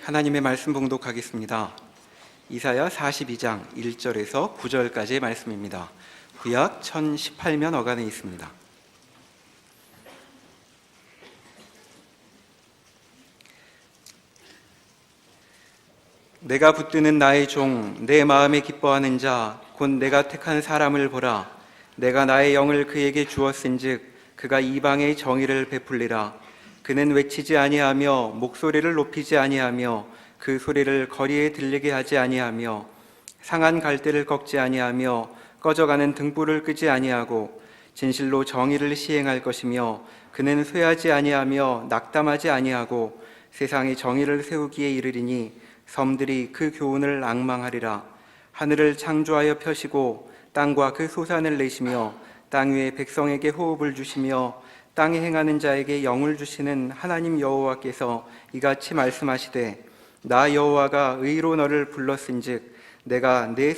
하나님의 말씀 봉독하겠습니다. 이사야 42장 1절에서 9절까지의 말씀입니다. 구약 1018면 어간에 있습니다. 내가 붙드는 나의 종, 내 마음에 기뻐하는 자, 곧 내가 택한 사람을 보라. 내가 나의 영을 그에게 주었은즉 그가 이방의 정의를 베풀리라. 그는 외치지 아니하며 목소리를 높이지 아니하며 그 소리를 거리에 들리게 하지 아니하며 상한 갈대를 꺾지 아니하며 꺼져가는 등불을 끄지 아니하고 진실로 정의를 시행할 것이며 그는 쇠하지 아니하며 낙담하지 아니하고 세상에 정의를 세우기에 이르리니 섬들이 그 교훈을 앙망하리라. 하늘을 창조하여 펴시고 땅과 그 소산을 내시며 땅 위에 백성에게 호흡을 주시며 땅에 행하는 자에게 영을 주시는 하나님 여호와께서 이같이 말씀하시되 나 여호와가 의로 너를 불렀은즉 내가 내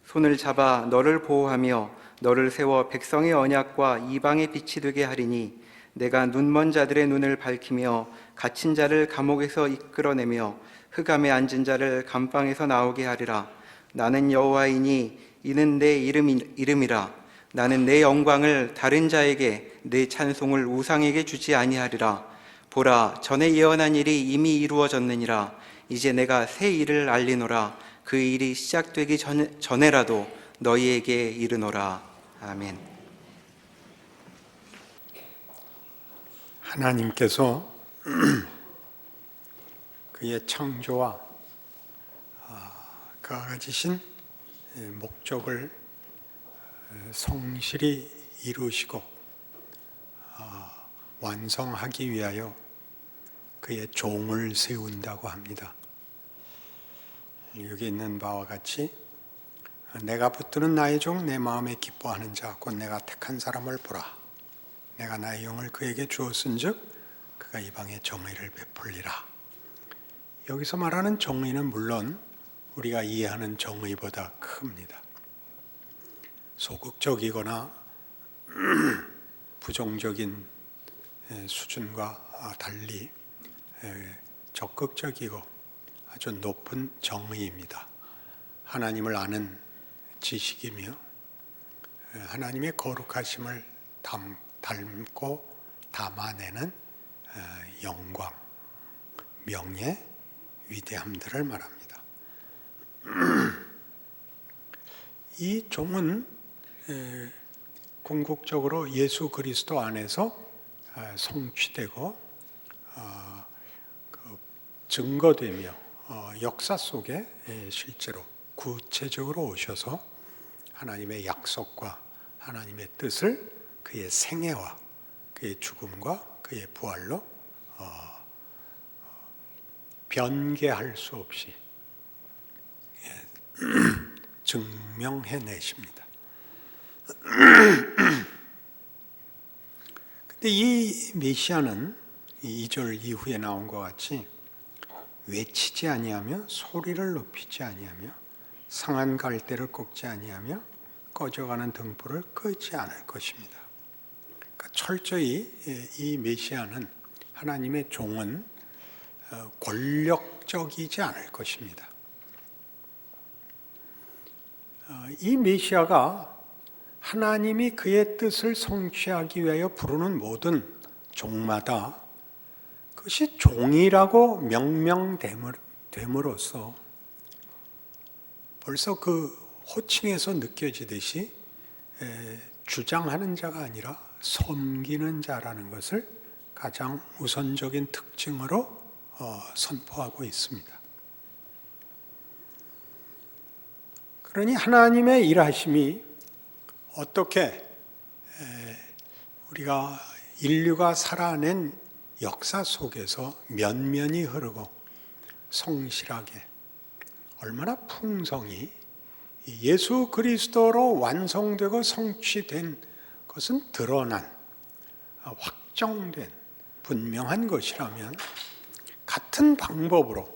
손을 잡아 너를 보호하며 너를 세워 백성의 언약과 이방의 빛이 되게 하리니 내가 눈먼 자들의 눈을 밝히며 갇힌 자를 감옥에서 이끌어내며 흑암에 앉은 자를 감방에서 나오게 하리라. 나는 여호와이니 이는 내 이름이라. 나는 내 영광을 다른 자에게 내 찬송을 우상에게 주지 아니하리라. 보라, 전에 예언한 일이 이미 이루어졌느니라. 이제 내가 새 일을 알리노라. 그 일이 시작되기 전에라도 너희에게 이르노라. 아멘. 하나님께서 그의 창조와 그가 가지신 목적을 성실히 이루시고 완성하기 위하여 그의 종을 세운다고 합니다. 여기 있는 바와 같이 내가 붙드는 나의 종, 내 마음에 기뻐하는 자, 곧 내가 택한 사람을 보라. 내가 나의 영을 그에게 주었은즉 그가 이방의 정의를 베풀리라. 여기서 말하는 정의는 물론 우리가 이해하는 정의보다 큽니다. 소극적이거나 부정적인 수준과 달리 적극적이고 아주 높은 정의입니다. 하나님을 아는 지식이며 하나님의 거룩하심을 닮고 담아내는 영광, 명예, 위대함들을 말합니다. 이 종은 궁극적으로 예수 그리스도 안에서 성취되고 증거되며 역사 속에 실제로 구체적으로 오셔서 하나님의 약속과 하나님의 뜻을 그의 생애와 그의 죽음과 그의 부활로 변개할 수 없이 증명해내십니다. 근데 이 메시아는 2절 이후에 나온 것 같이 외치지 아니하며 소리를 높이지 아니하며 상한 갈대를 꺾지 아니하며 꺼져가는 등불을 끄지 않을 것입니다. 그러니까 철저히 이 메시아는 하나님의 종은 권력적이지 않을 것입니다. 이 메시아가 하나님이 그의 뜻을 성취하기 위하여 부르는 모든 종마다 그것이 종이라고 명명됨으로써 벌써 그 호칭에서 느껴지듯이 주장하는 자가 아니라 섬기는 자라는 것을 가장 우선적인 특징으로 선포하고 있습니다. 그러니 하나님의 일하심이 어떻게 우리가 인류가 살아낸 역사 속에서 면면히 흐르고 성실하게 얼마나 풍성히 예수 그리스도로 완성되고 성취된 것은 드러난 확정된 분명한 것이라면 같은 방법으로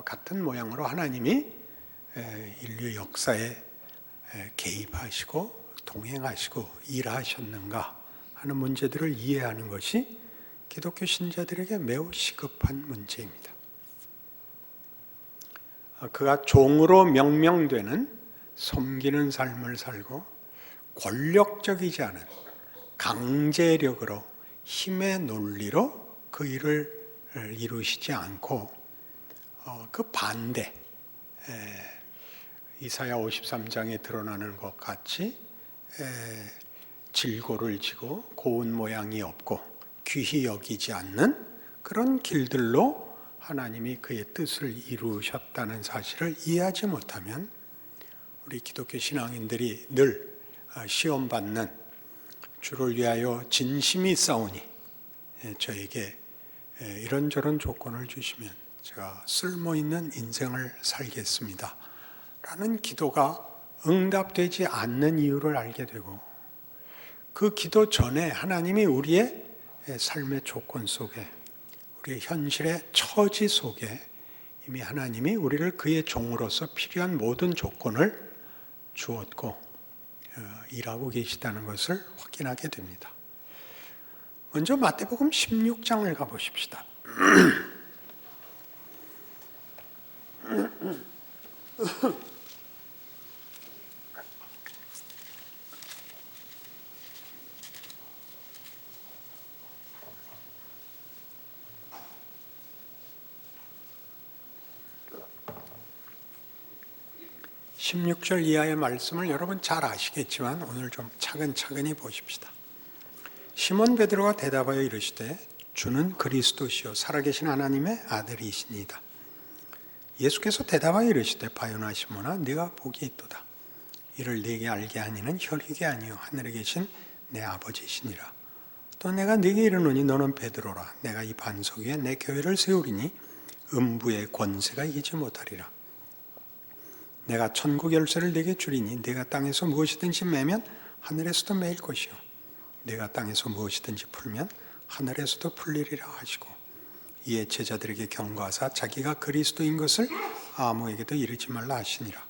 같은 모양으로 하나님이 인류 역사에 개입하시고 동행하시고 일하셨는가 하는 문제들을 이해하는 것이 기독교 신자들에게 매우 시급한 문제입니다. 그가 종으로 명명되는 섬기는 삶을 살고 권력적이지 않은 강제력으로 힘의 논리로 그 일을 이루시지 않고 그 반대 이사야 53장에 드러나는 것 같이 질고를 지고 고운 모양이 없고 귀히 여기지 않는 그런 길들로 하나님이 그의 뜻을 이루셨다는 사실을 이해하지 못하면 우리 기독교 신앙인들이 늘 시험받는 주를 위하여 진심이 싸우니 저에게 이런저런 조건을 주시면 제가 쓸모있는 인생을 살겠습니다 라는 기도가 응답되지 않는 이유를 알게 되고 그 기도 전에 하나님이 우리의 삶의 조건 속에 우리의 현실의 처지 속에 이미 하나님이 우리를 그의 종으로서 필요한 모든 조건을 주었고 일하고 계시다는 것을 확인하게 됩니다. 먼저 마태복음 16장을 가보십시다. 16절 이하의 말씀을 여러분 잘 아시겠지만 오늘 좀 차근차근히 보십시다. 시몬 베드로가 대답하여 이르시되 주는 그리스도시요 살아계신 하나님의 아들이시니이다. 예수께서 대답하여 이르시되 바요나 시몬아 네가 복이 있도다. 이를 네게 알게 하니는 혈육이 아니요 하늘에 계신 내 아버지시니라. 또 내가 네게 이르노니 너는 베드로라. 내가 이 반석 위에 내 교회를 세우리니 음부의 권세가 이기지 못하리라. 내가 천국 열쇠를 네게 주리니 네가 땅에서 무엇이든지 매면 하늘에서도 매일 것이요 네가 땅에서 무엇이든지 풀면 하늘에서도 풀리리라 하시고 이에 제자들에게 경고하사 자기가 그리스도인 것을 아무에게도 이르지 말라 하시니라.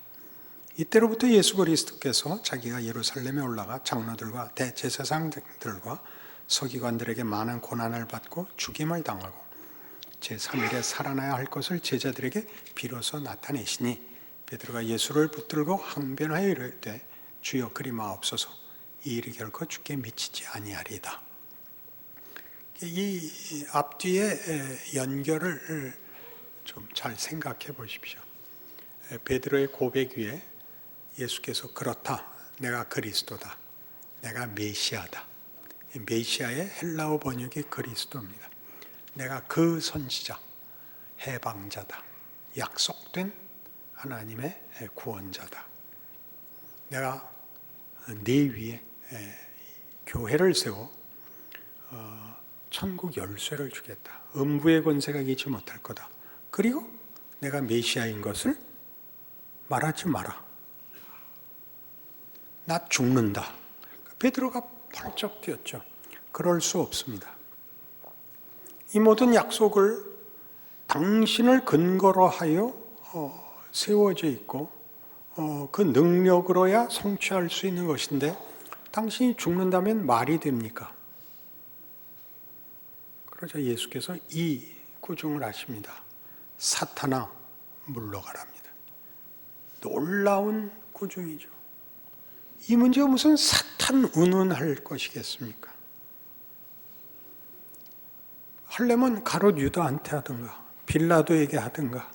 이때로부터 예수 그리스도께서 자기가 예루살렘에 올라가 장로들과 대제사장들과 서기관들에게 많은 고난을 받고 죽임을 당하고 제3일에 살아나야 할 것을 제자들에게 비로소 나타내시니 베드로가 예수를 붙들고 항변하여 이르되 주여 그리 마옵소서 이 일이 결코 주께 미치지 아니하리이다. 이 앞뒤의 연결을 좀 잘 생각해 보십시오. 베드로의 고백 위에 예수께서 그렇다. 내가 그리스도다. 내가 메시아다. 메시아의 헬라어 번역이 그리스도입니다. 내가 그 선지자, 해방자다. 약속된 하나님의 구원자다. 내가 네 위에 교회를 세워 천국 열쇠를 주겠다. 음부의 권세가 이기지 못할 거다. 그리고 내가 메시아인 것을 말하지 마라. 나 죽는다. 베드로가 펄쩍 뛰었죠. 그럴 수 없습니다. 이 모든 약속을 당신을 근거로 하여 세워져 있고 그 능력으로야 성취할 수 있는 것인데 당신이 죽는다면 말이 됩니까? 그러자 예수께서 이 구중을 하십니다. 사탄아 물러가랍니다. 놀라운 구중이죠. 이 문제가 무슨 사탄 운운할 것이겠습니까? 하려면 가롯 유다한테 하든가 빌라도에게 하든가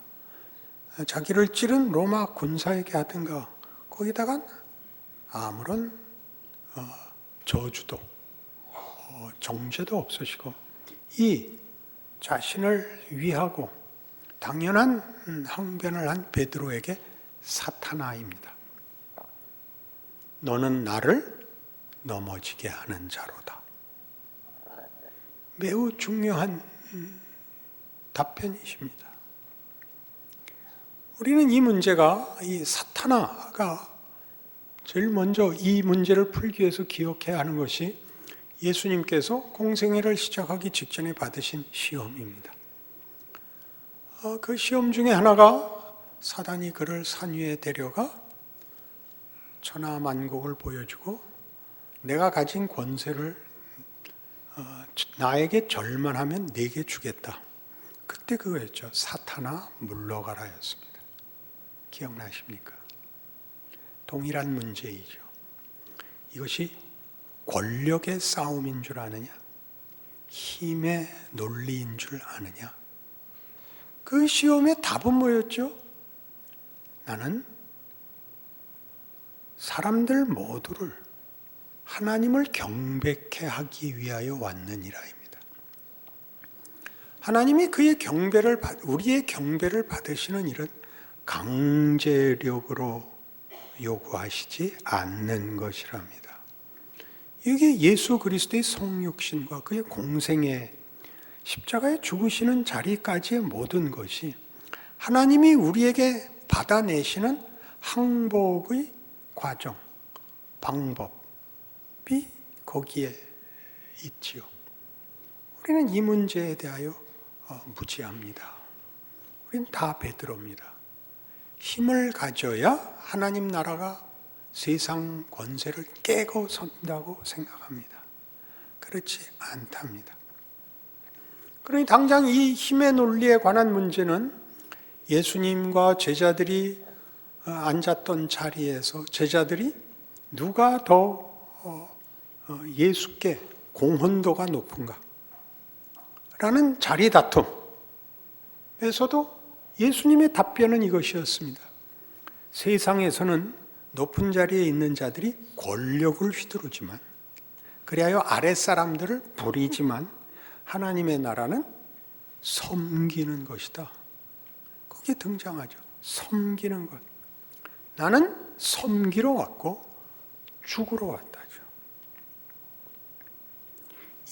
자기를 찌른 로마 군사에게 하든가 거기다가 아무런 저주도 정죄도 없으시고 이 자신을 위하고 당연한 항변을 한 베드로에게 사탄아입니다. 너는 나를 넘어지게 하는 자로다. 매우 중요한 답변이십니다. 우리는 이 문제가 이 사탄아가 제일 먼저 이 문제를 풀기 위해서 기억해야 하는 것이 예수님께서 공생애를 시작하기 직전에 받으신 시험입니다. 그 시험 중에 하나가 사단이 그를 산 위에 데려가 천하만국을 보여주고 내가 가진 권세를 나에게 절만하면 내게 주겠다. 그때 그거였죠. 사탄아 물러가라였습니다. 기억나십니까? 동일한 문제이죠. 이것이 권력의 싸움인 줄 아느냐? 힘의 논리인 줄 아느냐? 그 시험의 답은 뭐였죠? 나는 사람들 모두를 하나님을 경배케 하기 위하여 왔느니라입니다. 하나님이 우리의 경배를 받으시는 일은 강제력으로 요구하시지 않는 것이랍니다. 이게 예수 그리스도의 성육신과 그의 공생의 십자가에 죽으시는 자리까지의 모든 것이 하나님이 우리에게 받아내시는 항복의 과정, 방법이 거기에 있지요. 우리는 이 문제에 대하여 무지합니다. 우리는 다 베드로입니다. 힘을 가져야 하나님 나라가 세상 권세를 깨고 선다고 생각합니다. 그렇지 않답니다. 그러니 당장 이 힘의 논리에 관한 문제는 예수님과 제자들이 앉았던 자리에서 제자들이 누가 더 예수께 공헌도가 높은가? 라는 자리 다툼에서도 예수님의 답변은 이것이었습니다. 세상에서는 높은 자리에 있는 자들이 권력을 휘두르지만, 그리하여 아랫사람들을 부리지만, 하나님의 나라는 섬기는 것이다. 그게 등장하죠. 섬기는 것. 나는 섬기러 왔고 죽으러 왔다죠.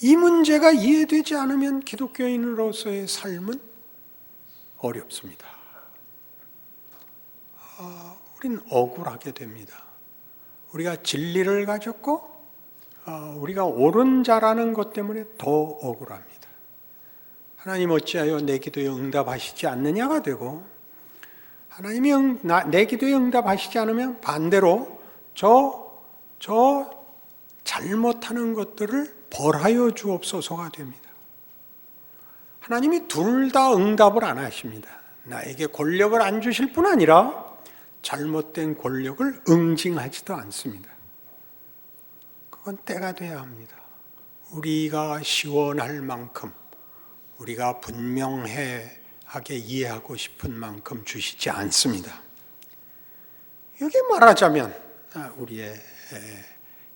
이 문제가 이해되지 않으면 기독교인으로서의 삶은 어렵습니다. 우린 억울하게 됩니다. 우리가 진리를 가졌고 우리가 옳은 자라는 것 때문에 더 억울합니다. 하나님 어찌하여 내 기도에 응답하시지 않느냐가 되고, 하나님이 내 기도에 응답하시지 않으면 반대로 저 잘못하는 것들을 벌하여 주옵소서가 됩니다. 하나님이 둘 다 응답을 안 하십니다. 나에게 권력을 안 주실 뿐 아니라 잘못된 권력을 응징하지도 않습니다. 그건 때가 돼야 합니다. 우리가 시원할 만큼, 우리가 분명하게 이해하고 싶은 만큼 주시지 않습니다. 이게 말하자면 우리의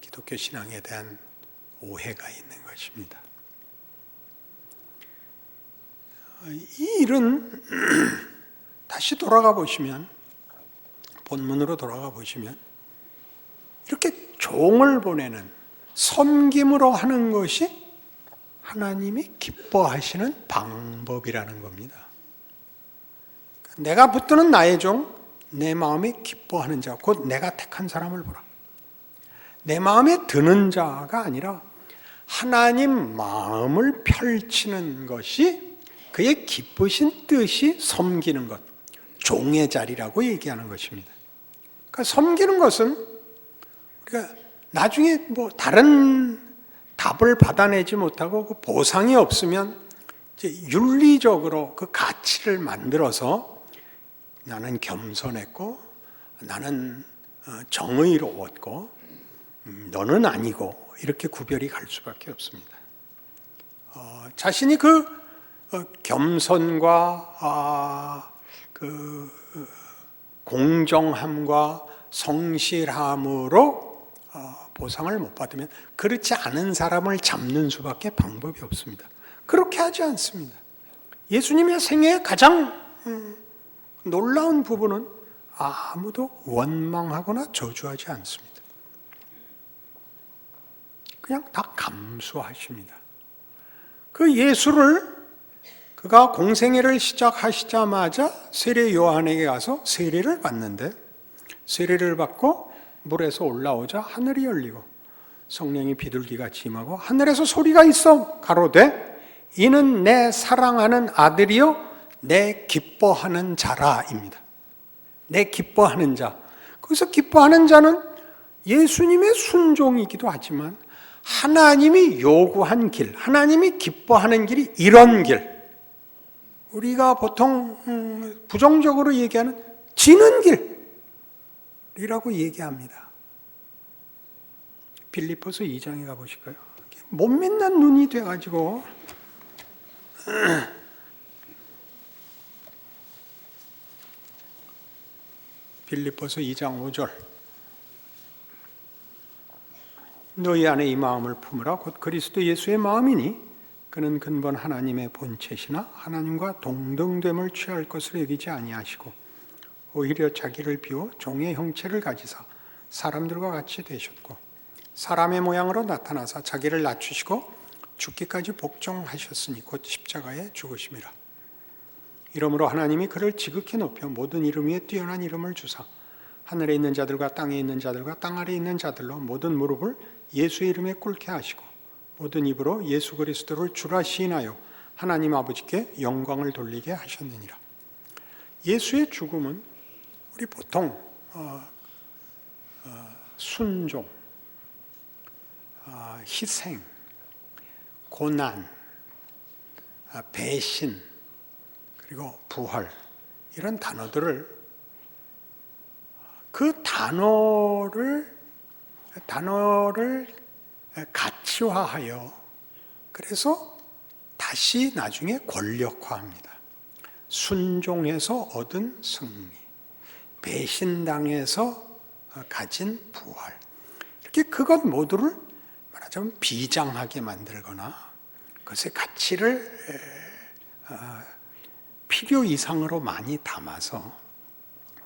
기독교 신앙에 대한 오해가 있는 것입니다. 이 일은 다시 돌아가 보시면, 본문으로 돌아가 보시면 이렇게 종을 보내는 섬김으로 하는 것이 하나님이 기뻐하시는 방법이라는 겁니다. 내가 붙드는 나의 종, 내 마음에 기뻐하는 자, 곧 내가 택한 사람을 보라. 내 마음에 드는 자가 아니라 하나님 마음을 펼치는 것이 그의 기쁘신 뜻이 섬기는 것, 종의 자리라고 얘기하는 것입니다. 그러니까 섬기는 것은 우리가 나중에 다른 답을 받아내지 못하고 그 보상이 없으면 이제 윤리적으로 그 가치를 만들어서 나는 겸손했고 나는 정의로웠고 너는 아니고 이렇게 구별이 갈 수밖에 없습니다. 자신이 그 겸손과 그 공정함과 성실함으로 보상을 못 받으면 그렇지 않은 사람을 잡는 수밖에 방법이 없습니다. 그렇게 하지 않습니다. 예수님의 생애의 가장 놀라운 부분은 아무도 원망하거나 저주하지 않습니다. 그냥 다 감수하십니다. 그 예수를 그가 공생애를 시작하시자마자 세례 요한에게 가서 세례를 받는데, 세례를 받고 물에서 올라오자 하늘이 열리고 성령이 비둘기같이 임하고 하늘에서 소리가 있어 가로되 이는 내 사랑하는 아들이요 내 기뻐하는 자라입니다. 내 기뻐하는 자. 거기서 기뻐하는 자는 예수님의 순종이기도 하지만 하나님이 요구한 길, 하나님이 기뻐하는 길이 이런 길, 우리가 보통 부정적으로 얘기하는 지는 길이라고 얘기합니다. 빌립보서 2장에 가보실까요? 못 믿는 눈이 돼가지고 빌립보서 2장 5절 너희 안에 이 마음을 품으라 곧 그리스도 예수의 마음이니 그는 근본 하나님의 본체시나 하나님과 동등됨을 취할 것으로 여기지 아니하시고 오히려 자기를 비워 종의 형체를 가지사 사람들과 같이 되셨고 사람의 모양으로 나타나사 자기를 낮추시고 죽기까지 복종하셨으니 곧 십자가에 죽으심이라. 이러므로 하나님이 그를 지극히 높여 모든 이름 위에 뛰어난 이름을 주사 하늘에 있는 자들과 땅에 있는 자들과 땅 아래에 있는 자들로 모든 무릎을 예수의 이름에 꿇게 하시고 모든 입으로 예수 그리스도를 주라 시인하여 하나님 아버지께 영광을 돌리게 하셨느니라. 예수의 죽음은 우리 보통 순종, 희생, 고난, 배신, 그리고 부활 이런 단어들을 그 단어를 가치화하여 그래서 다시 나중에 권력화합니다. 순종해서 얻은 승리, 배신당해서 가진 부활 이렇게 그것 모두를 말하자면 비장하게 만들거나 그것의 가치를 필요 이상으로 많이 담아서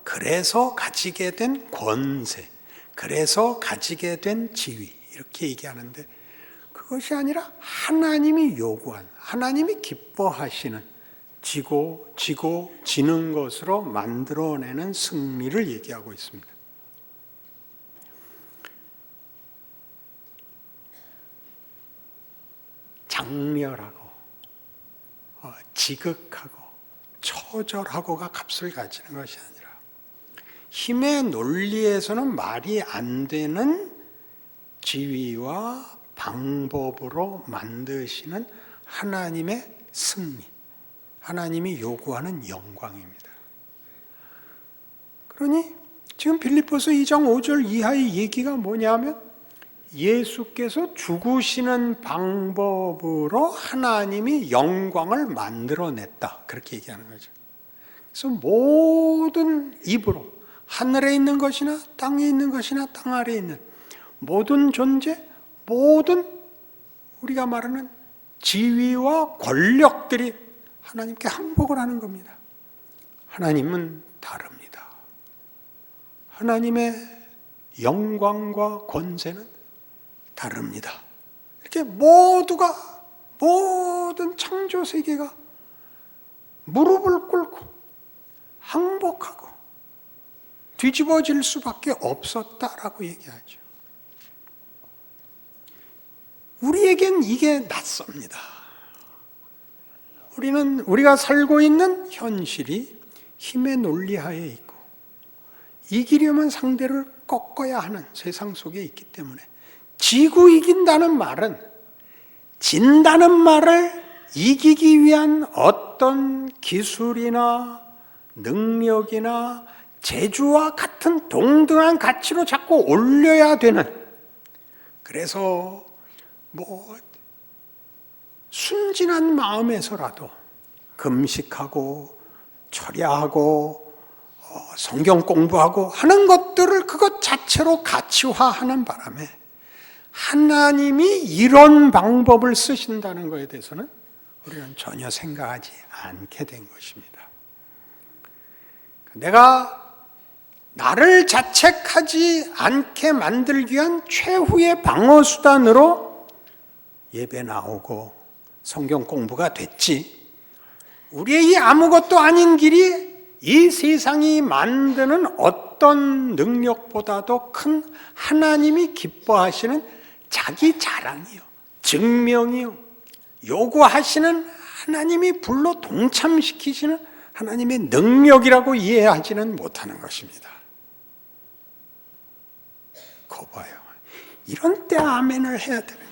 그래서 가지게 된 권세, 그래서 가지게 된 지위 이렇게 얘기하는데 그것이 아니라 하나님이 요구한, 하나님이 기뻐하시는 지고 지는 것으로 만들어내는 승리를 얘기하고 있습니다. 장렬하고 지극하고 처절하고가 값을 가지는 것이 아니라 힘의 논리에서는 말이 안 되는 지위와 방법으로 만드시는 하나님의 승리, 하나님이 요구하는 영광입니다. 그러니 지금 빌립보서 2장 5절 이하의 얘기가 뭐냐면 예수께서 죽으시는 방법으로 하나님이 영광을 만들어냈다. 그렇게 얘기하는 거죠. 그래서 모든 입으로 하늘에 있는 것이나 땅에 있는 것이나 땅 아래에 있는 모든 존재, 모든 우리가 말하는 지위와 권력들이 하나님께 항복을 하는 겁니다. 하나님은 다릅니다. 하나님의 영광과 권세는 다릅니다. 이렇게 모두가 모든 창조 세계가 무릎을 꿇고 항복하고 뒤집어질 수밖에 없었다라고 얘기하죠. 우리에겐 이게 낯섭니다. 우리가 살고 있는 현실이 힘의 논리하에 있고 이기려면 상대를 꺾어야 하는 세상 속에 있기 때문에 지고 이긴다는 말은 진다는 말을 이기기 위한 어떤 기술이나 능력이나 재주와 같은 동등한 가치로 자꾸 올려야 되는 그래서 순진한 마음에서라도 금식하고 철야하고 성경 공부하고 하는 것들을 그것 자체로 가치화하는 바람에 하나님이 이런 방법을 쓰신다는 것에 대해서는 우리는 전혀 생각하지 않게 된 것입니다. 내가 나를 자책하지 않게 만들기 위한 최후의 방어수단으로 예배 나오고 성경 공부가 됐지 우리의 이 아무것도 아닌 길이 이 세상이 만드는 어떤 능력보다도 큰 하나님이 기뻐하시는 자기 자랑이요, 증명이요, 요구하시는 하나님이 불로 동참시키시는 하나님의 능력이라고 이해하지는 못하는 것입니다. 거 봐요. 이런 때 아멘을 해야 되는 거예요.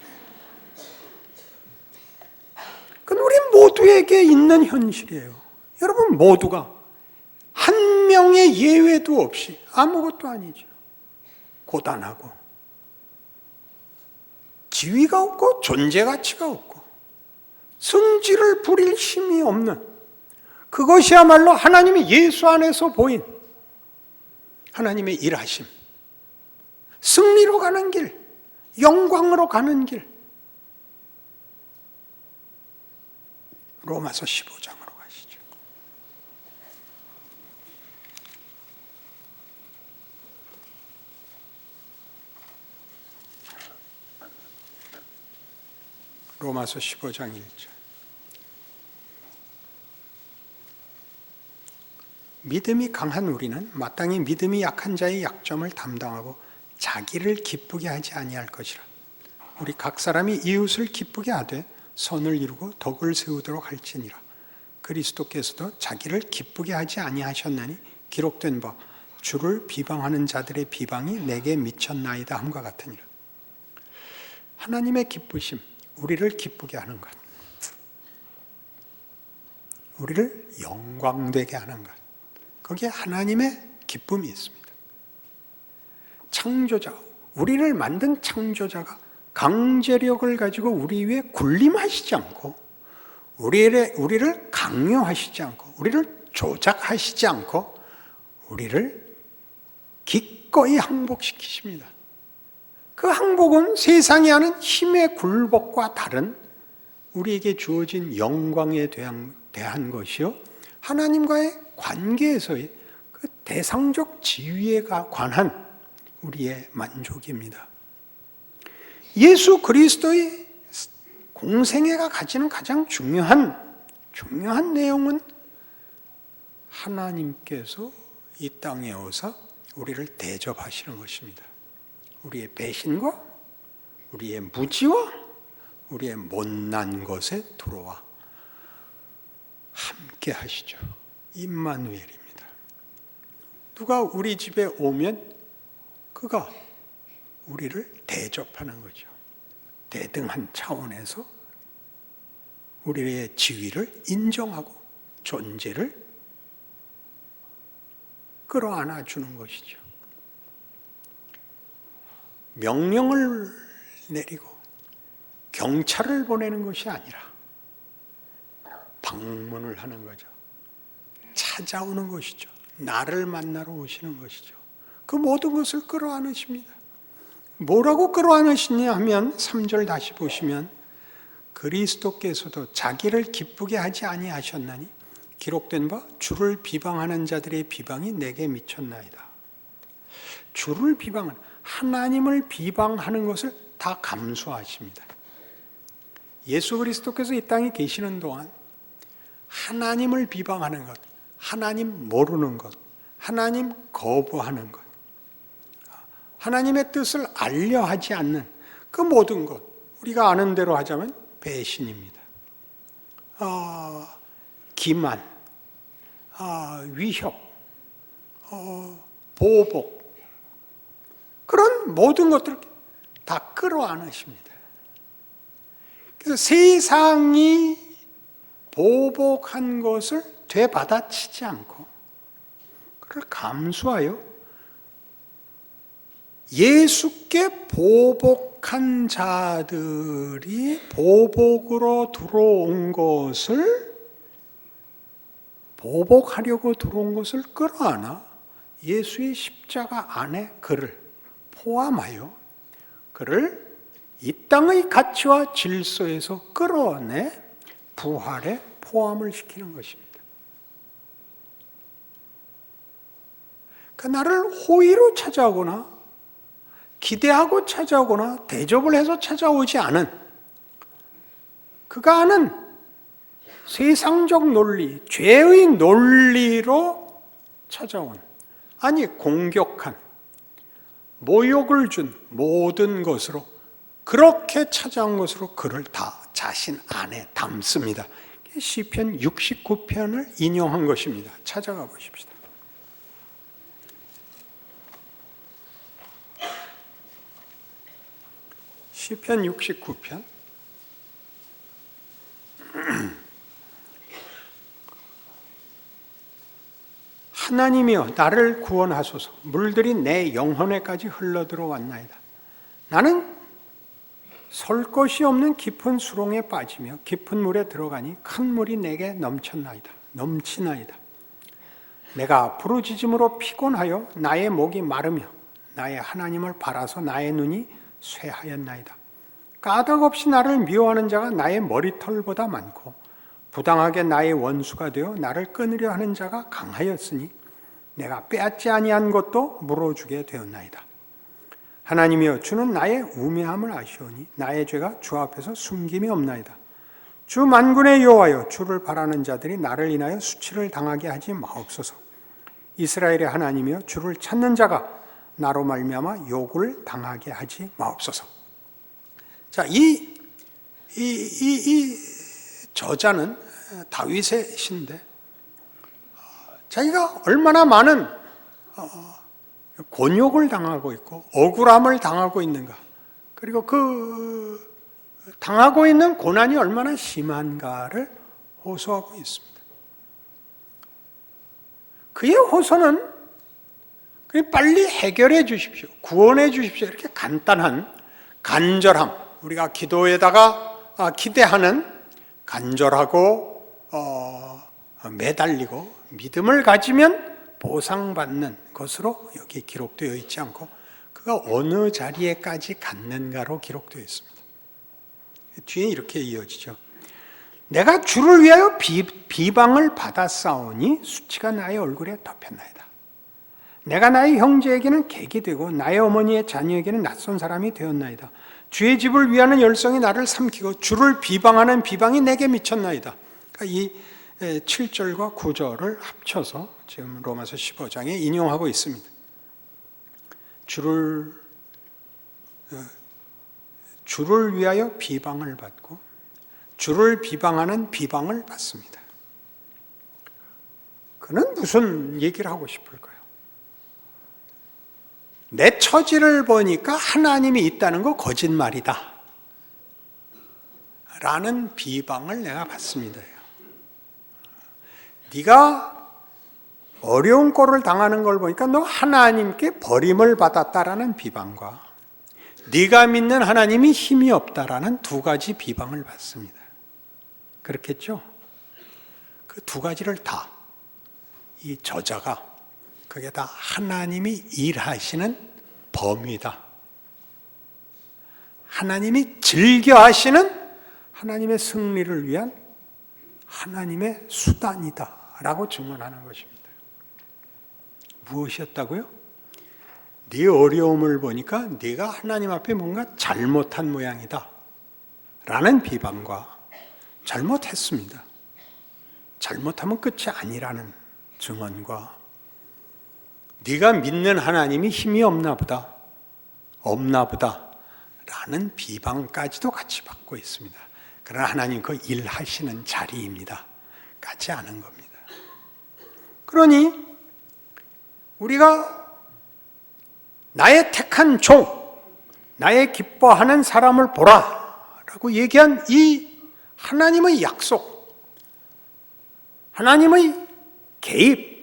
그건 우리 모두에게 있는 현실이에요. 여러분 모두가 한 명의 예외도 없이 아무것도 아니죠. 고단하고 지위가 없고 존재 가치가 없고 성질을 부릴 힘이 없는, 그것이야말로 하나님이 예수 안에서 보인 하나님의 일하심, 승리로 가는 길, 영광으로 가는 길. 로마서 15장으로 가시죠. 로마서 15장 1절. 믿음이 강한 우리는 마땅히 믿음이 약한 자의 약점을 담당하고 자기를 기쁘게 하지 아니할 것이라. 우리 각 사람이 이웃을 기쁘게 하되 선을 이루고 덕을 세우도록 할지니라. 그리스도께서도 자기를 기쁘게 하지 아니하셨나니 기록된 바 주를 비방하는 자들의 비방이 내게 미쳤나이다 함과 같으니라. 하나님의 기쁘심, 우리를 기쁘게 하는 것, 우리를 영광되게 하는 것, 거기에 하나님의 기쁨이 있습니다. 창조자, 우리를 만든 창조자가 강제력을 가지고 우리 위에 군림하시지 않고, 우리를 강요하시지 않고, 우리를 조작하시지 않고 우리를 기꺼이 항복시키십니다. 그 항복은 세상이 하는 힘의 굴복과 다른 우리에게 주어진 영광에 대한 것이요, 하나님과의 관계에서의 그 대상적 지위에 관한 우리의 만족입니다. 예수 그리스도의 공생애가 가지는 가장 중요한 내용은 하나님께서 이 땅에 오사 우리를 대접하시는 것입니다. 우리의 배신과 우리의 무지와 우리의 못난 것에 들어와 함께 하시죠. 임마누엘입니다. 누가 우리 집에 오면 그가 우리를 대접하는 거죠. 대등한 차원에서 우리의 지위를 인정하고 존재를 끌어안아 주는 것이죠. 명령을 내리고 경찰을 보내는 것이 아니라 방문을 하는 거죠. 찾아오는 것이죠. 나를 만나러 오시는 것이죠. 그 모든 것을 끌어안으십니다. 뭐라고 끌어안으시냐 하면 3절 다시 보시면 그리스도께서도 자기를 기쁘게 하지 아니하셨나니 기록된 바 주를 비방하는 자들의 비방이 내게 미쳤나이다. 주를 비방하는, 하나님을 비방하는 것을 다 감수하십니다. 예수 그리스도께서 이 땅에 계시는 동안 하나님을 비방하는 것, 하나님 모르는 것, 하나님 거부하는 것, 하나님의 뜻을 알려 하지 않는 그 모든 것, 우리가 아는 대로 하자면 배신입니다. 기만, 위협, 보복, 그런 모든 것들을 다 끌어안으십니다. 그래서 세상이 보복한 것을 되받아치지 않고 그걸 감수하여 예수께 보복한 자들이 보복으로 들어온 것을, 보복하려고 들어온 것을 끌어안아 예수의 십자가 안에 그를 포함하여 그를 이 땅의 가치와 질서에서 끌어내 부활에 포함을 시키는 것입니다. 그 나를 호의로 찾아오거나 기대하고 찾아오거나 대접을 해서 찾아오지 않은, 그가 아는 세상적 논리, 죄의 논리로 찾아온, 아니 공격한, 모욕을 준 모든 것으로 그렇게 찾아온 것으로 그를 다 자신 안에 담습니다. 시편 69편을 인용한 것입니다. 찾아가 보십시다. 시편 69편 하나님이여 나를 구원하소서. 물들이 내 영혼에까지 흘러들어왔나이다. 나는 설 곳이 없는 깊은 수렁에 빠지며 깊은 물에 들어가니 큰 물이 내게 넘치나이다. 내가 부르짖음으로 피곤하여 나의 목이 마르며 나의 하나님을 바라서 나의 눈이 쇠하였나이다. 까닭없이 나를 미워하는 자가 나의 머리털보다 많고 부당하게 나의 원수가 되어 나를 끊으려 하는 자가 강하였으니 내가 빼앗지 아니한 것도 물어주게 되었나이다. 하나님이여 주는 나의 우매함을 아시오니 나의 죄가 주 앞에서 숨김이 없나이다. 주 만군의 여호와여 주를 바라는 자들이 나를 인하여 수치를 당하게 하지 마옵소서. 이스라엘의 하나님이여 주를 찾는 자가 나로 말미암아 욕을 당하게 하지 마옵소서. 자, 이 저자는 다윗의 시인데 자기가 얼마나 많은 곤욕을 당하고 있고 억울함을 당하고 있는가, 그리고 그 당하고 있는 고난이 얼마나 심한가를 호소하고 있습니다. 그의 호소는 그냥 빨리 해결해 주십시오, 구원해 주십시오, 이렇게 간단한 간절함, 우리가 기도에다가 기대하는 간절하고 매달리고 믿음을 가지면 보상받는 것으로 여기 기록되어 있지 않고 그가 어느 자리에까지 갔는가로 기록되어 있습니다. 뒤에 이렇게 이어지죠. 내가 주를 위하여 비방을 받았사오니 수치가 나의 얼굴에 덮였나이다. 내가 나의 형제에게는 객이 되고 나의 어머니의 자녀에게는 낯선 사람이 되었나이다. 주의 집을 위하는 열성이 나를 삼키고 주를 비방하는 비방이 내게 미쳤나이다. 그러니까 이 7절과 9절을 합쳐서 지금 로마서 15장에 인용하고 있습니다. 주를 위하여 비방을 받고 주를 비방하는 비방을 받습니다. 그는 무슨 얘기를 하고 싶을까요? 내 처지를 보니까 하나님이 있다는 거 거짓말이다 라는 비방을 내가 받습니다. 네가 어려운 꼴을 당하는 걸 보니까 너 하나님께 버림을 받았다라는 비방과 네가 믿는 하나님이 힘이 없다라는 두 가지 비방을 받습니다. 그렇겠죠? 그 두 가지를 다 이 저자가 그게 다 하나님이 일하시는 범위다, 하나님이 즐겨하시는 하나님의 승리를 위한 하나님의 수단이다 라고 증언하는 것입니다. 무엇이었다고요? 네 어려움을 보니까 네가 하나님 앞에 뭔가 잘못한 모양이다 라는 비방과 잘못했습니다, 잘못하면 끝이 아니라는 증언과 네가 믿는 하나님이 힘이 없나 보다 라는 비방까지도 같이 받고 있습니다. 그러나 하나님 그 일하시는 자리입니다 까지 아는 겁니다. 그러니 우리가 나의 택한 종, 나의 기뻐하는 사람을 보라 라고 얘기한 이 하나님의 약속, 하나님의 개입,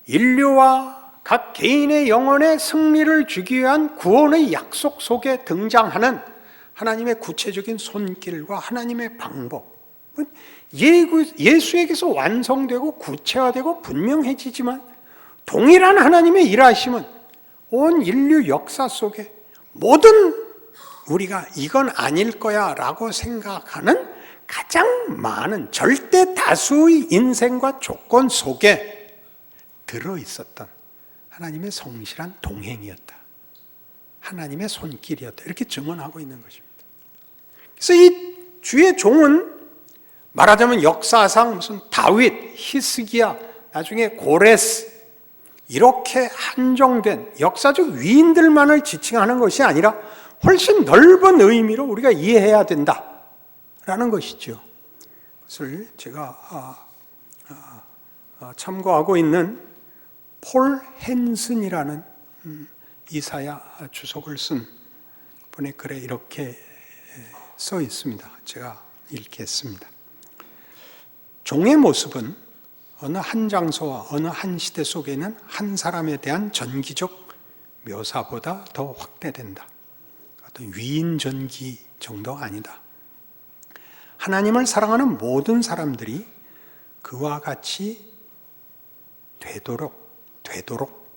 인류와 각 개인의 영혼의 승리를 주기 위한 구원의 약속 속에 등장하는 하나님의 구체적인 손길과 하나님의 방법은 예수에게서 완성되고 구체화되고 분명해지지만 동일한 하나님의 일하심은 온 인류 역사 속에 모든 우리가 이건 아닐 거야 라고 생각하는 가장 많은 절대 다수의 인생과 조건 속에 들어있었던 하나님의 성실한 동행이었다, 하나님의 손길이었다, 이렇게 증언하고 있는 것입니다. 그래서 이 주의 종은 말하자면 역사상 무슨 다윗, 히스기야, 나중에 고레스 이렇게 한정된 역사적 위인들만을 지칭하는 것이 아니라 훨씬 넓은 의미로 우리가 이해해야 된다라는 것이죠. 그것을 제가 참고하고 있는 폴 헨슨이라는 이사야 주석을 쓴 분의 글에 이렇게 써 있습니다. 제가 읽겠습니다. 종의 모습은 어느 한 장소와 어느 한 시대 속에는 한 사람에 대한 전기적 묘사보다 더 확대된다. 어떤 위인 전기 정도 아니다. 하나님을 사랑하는 모든 사람들이 그와 같이 되도록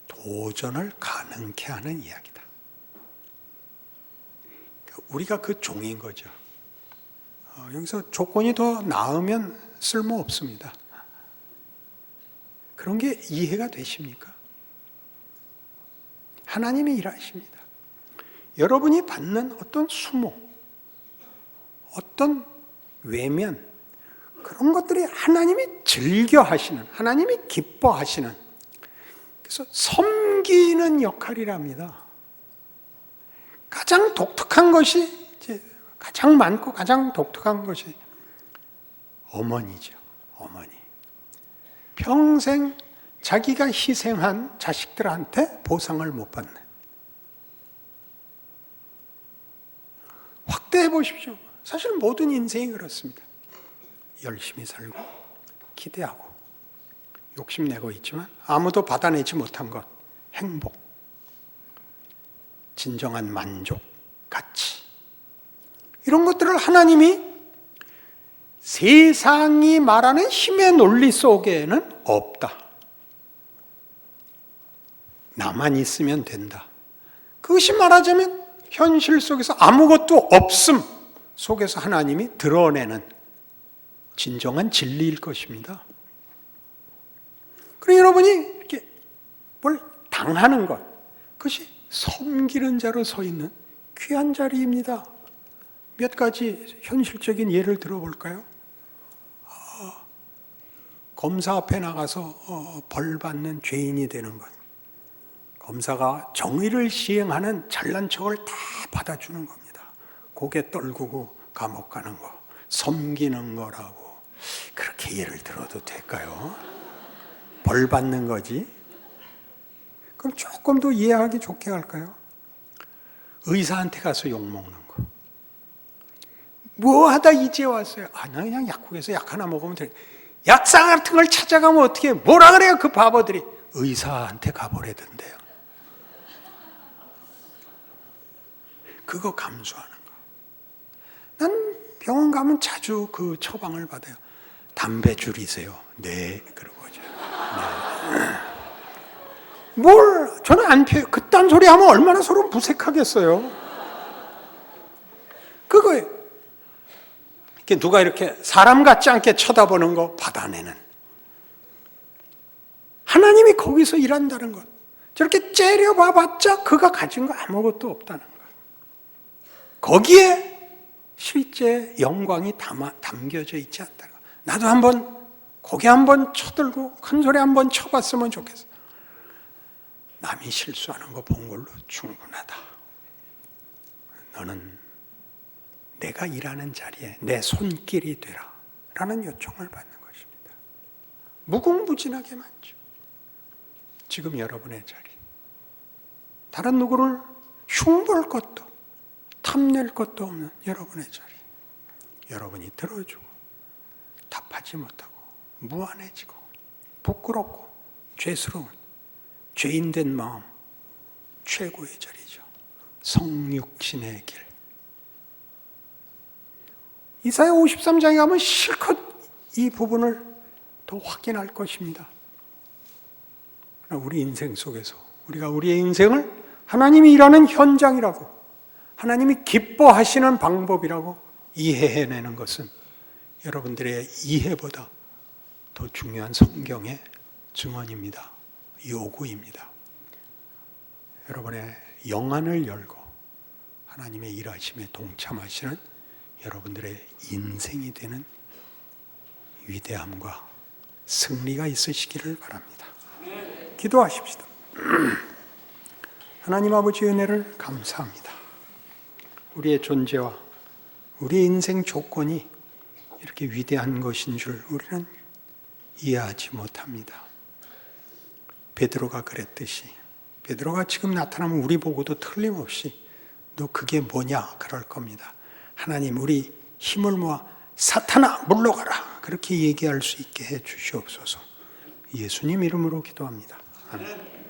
도전을 가능케 하는 이야기다. 우리가 그 종인 거죠. 여기서 조건이 더 나으면 쓸모 없습니다. 그런 게 이해가 되십니까? 하나님이 일하십니다. 여러분이 받는 어떤 수모, 어떤 외면, 그런 것들이 하나님이 즐겨하시는, 하나님이 기뻐하시는, 그래서 섬기는 역할이랍니다. 가장 독특한 것이, 가장 많고 가장 독특한 것이 어머니죠. 어머니. 평생 자기가 희생한 자식들한테 보상을 못 받는. 확대해 보십시오. 사실 모든 인생이 그렇습니다. 열심히 살고 기대하고 욕심내고 있지만 아무도 받아내지 못한 것, 행복, 진정한 만족, 가치, 이런 것들을 하나님이 세상이 말하는 힘의 논리 속에는 없다. 나만 있으면 된다. 그것이 말하자면 현실 속에서 아무것도 없음 속에서 하나님이 드러내는 진정한 진리일 것입니다. 그리고 여러분이 이렇게 뭘 당하는 것, 그것이 섬기는 자로 서 있는 귀한 자리입니다. 몇 가지 현실적인 예를 들어볼까요? 검사 앞에 나가서 벌 받는 죄인이 되는 것. 검사가 정의를 시행하는 잘난 척을 다 받아주는 겁니다. 고개 떨구고 감옥 가는 거, 섬기는 거라고. 그렇게 예를 들어도 될까요? 벌 받는 거지. 그럼 조금 더 이해하기 좋게 할까요? 의사한테 가서 욕먹는 거. 뭐 하다 이제 왔어요? 나 그냥 약국에서 약 하나 먹으면 돼. 약상 같은 걸 찾아가면 어떻게 해요? 뭐라 그래요 그 바보들이? 의사한테 가보래던데요. 그거 감수하는 거. 난 병원 가면 자주 그 처방을 받아요. 담배 줄이세요. 네, 그러고죠. 네. 저는 안 피워요. 그딴 소리 하면 얼마나 서로 무색하겠어요. 그거예요. 이렇게 누가 이렇게 사람 같지 않게 쳐다보는 거 받아내는. 하나님이 거기서 일한다는 것. 저렇게 째려봐봤자 그가 가진 거 아무것도 없다는 것. 거기에 실제 영광이 담겨져 있지 않다는 것. 나도 한번 고개 한번 쳐들고 큰 소리 한번 쳐봤으면 좋겠어. 남이 실수하는 거 본 걸로 충분하다. 너는 내가 일하는 자리에 내 손길이 되라 라는 요청을 받는 것입니다. 무궁무진하게 많죠. 지금 여러분의 자리, 다른 누구를 흉볼 것도 탐낼 것도 없는 여러분의 자리, 여러분이 들어주고 답하지 못하고 무안해지고 부끄럽고 죄스러운 죄인된 마음, 최고의 자리죠. 성육신의 길. 이사야 53장에 가면 실컷 이 부분을 더 확인할 것입니다. 우리 인생 속에서 우리가 우리의 인생을 하나님이 일하는 현장이라고, 하나님이 기뻐하시는 방법이라고 이해해내는 것은 여러분들의 이해보다 더 중요한 성경의 증언입니다. 요구입니다. 여러분의 영안을 열고 하나님의 일하심에 동참하시는 여러분들의 인생이 되는 위대함과 승리가 있으시기를 바랍니다. 기도하십시다. 하나님 아버지 은혜를 감사합니다. 우리의 존재와 우리의 인생 조건이 이렇게 위대한 것인 줄 우리는 이해하지 못합니다. 베드로가 그랬듯이, 베드로가 지금 나타나면 우리 보고도 틀림없이 너 그게 뭐냐 그럴 겁니다. 하나님, 우리 힘을 모아 사탄아 물러가라 그렇게 얘기할 수 있게 해 주시옵소서. 예수님 이름으로 기도합니다. 아멘.